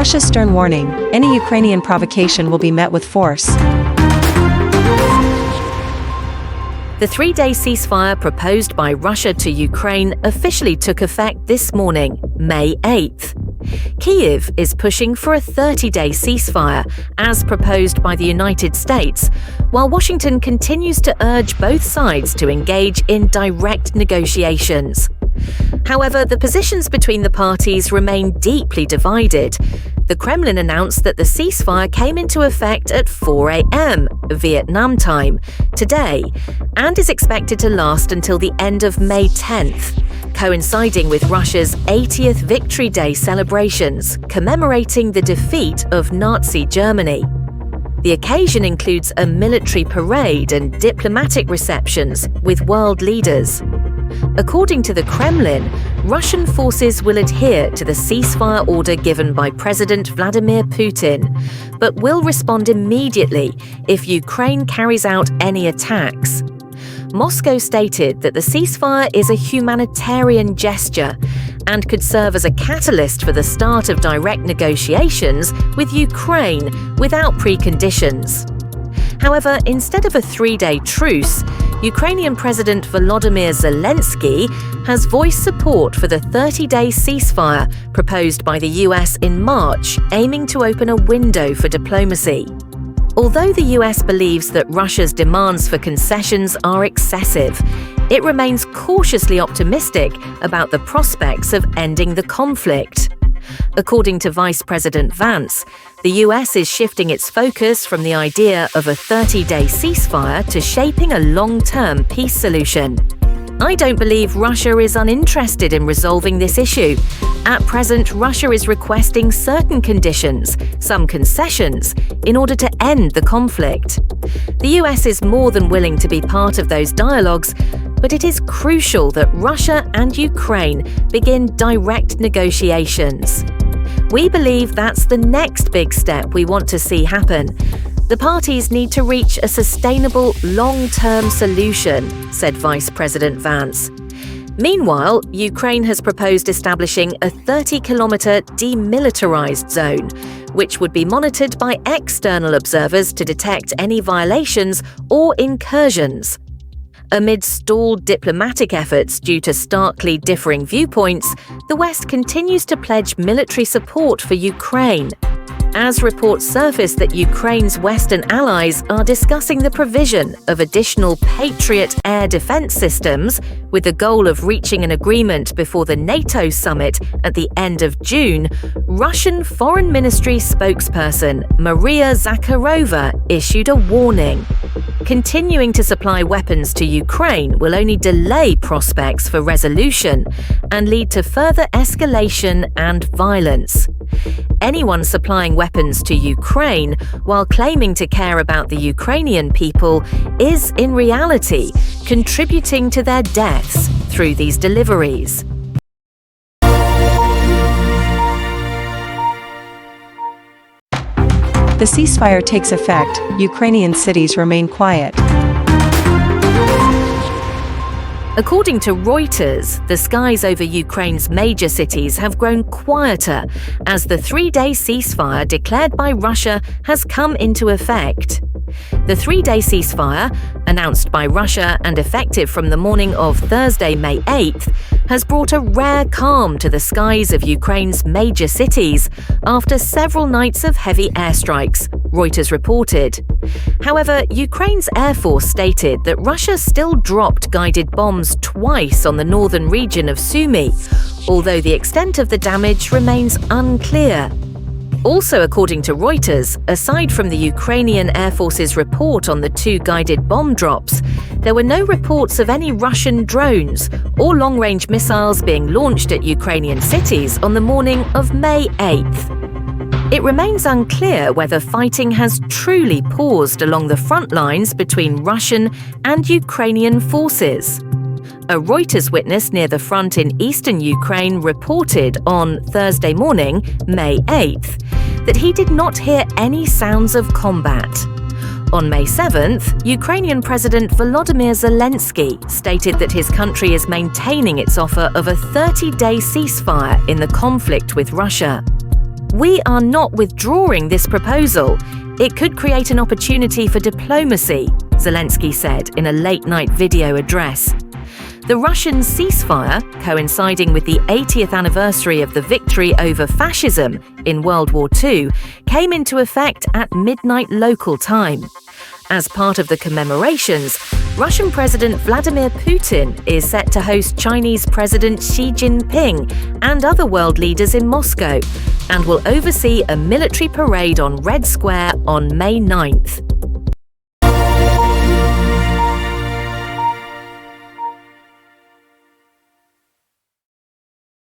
Russia's stern warning: any Ukrainian provocation will be met with force. The three-day ceasefire proposed by Russia to Ukraine officially took effect this morning, May 8th. Kyiv is pushing for a 30-day ceasefire, as proposed by the United States, while Washington continues to urge both sides to engage in direct negotiations. However, the positions between the parties remain deeply divided. The Kremlin announced that the ceasefire came into effect at 4 a.m. Vietnam time today and is expected to last until the end of May 10th, coinciding with Russia's 80th Victory Day celebrations, commemorating the defeat of Nazi Germany. The occasion includes a military parade and diplomatic receptions with world leaders. According to the Kremlin, Russian forces will adhere to the ceasefire order given by President Vladimir Putin, but will respond immediately if Ukraine carries out any attacks. Moscow stated that the ceasefire is a humanitarian gesture and could serve as a catalyst for the start of direct negotiations with Ukraine without preconditions. However, instead of a three-day truce, Ukrainian President Volodymyr Zelensky has voiced support for the 30-day ceasefire proposed by the US in March, aiming to open a window for diplomacy. Although the US believes that Russia's demands for concessions are excessive, it remains cautiously optimistic about the prospects of ending the conflict. According to Vice President Vance, the US is shifting its focus from the idea of a 30-day ceasefire to shaping a long-term peace solution. I don't believe Russia is uninterested in resolving this issue. At present, Russia is requesting certain conditions, some concessions, in order to end the conflict. The US is more than willing to be part of those dialogues, but it is crucial that Russia and Ukraine begin direct negotiations. We believe that's the next big step we want to see happen. The parties need to reach a sustainable, long-term solution, said Vice President Vance. Meanwhile, Ukraine has proposed establishing a 30-kilometer demilitarized zone, which would be monitored by external observers to detect any violations or incursions. Amid stalled diplomatic efforts due to starkly differing viewpoints, the West continues to pledge military support for Ukraine. As reports surface that Ukraine's Western allies are discussing the provision of additional Patriot air defense systems with the goal of reaching an agreement before the NATO summit at the end of June, Russian Foreign Ministry spokesperson Maria Zakharova issued a warning. Continuing to supply weapons to Ukraine will only delay prospects for resolution and lead to further escalation and violence. Anyone supplying weapons to Ukraine while claiming to care about the Ukrainian people is, in reality, contributing to their deaths through these deliveries. The ceasefire takes effect, Ukrainian cities remain quiet. According to Reuters, the skies over Ukraine's major cities have grown quieter as the three-day ceasefire declared by Russia has come into effect. The three-day ceasefire, announced by Russia and effective from the morning of Thursday, May 8th, has brought a rare calm to the skies of Ukraine's major cities after several nights of heavy airstrikes, Reuters reported. However, Ukraine's Air Force stated that Russia still dropped guided bombs twice on the northern region of Sumy, although the extent of the damage remains unclear. Also, according to Reuters, aside from the Ukrainian Air Force's report on the two guided bomb drops, there were no reports of any Russian drones or long-range missiles being launched at Ukrainian cities on the morning of May 8th. It remains unclear whether fighting has truly paused along the front lines between Russian and Ukrainian forces. A Reuters witness near the front in eastern Ukraine reported on Thursday morning, May 8th, that he did not hear any sounds of combat. On May 7th, Ukrainian President Volodymyr Zelensky stated that his country is maintaining its offer of a 30-day ceasefire in the conflict with Russia. "We are not withdrawing this proposal. It could create an opportunity for diplomacy," Zelensky said in a late-night video address. The Russian ceasefire, coinciding with the 80th anniversary of the victory over fascism in World War II, came into effect at midnight local time. As part of the commemorations, Russian President Vladimir Putin is set to host Chinese President Xi Jinping and other world leaders in Moscow, and will oversee a military parade on Red Square on May 9th.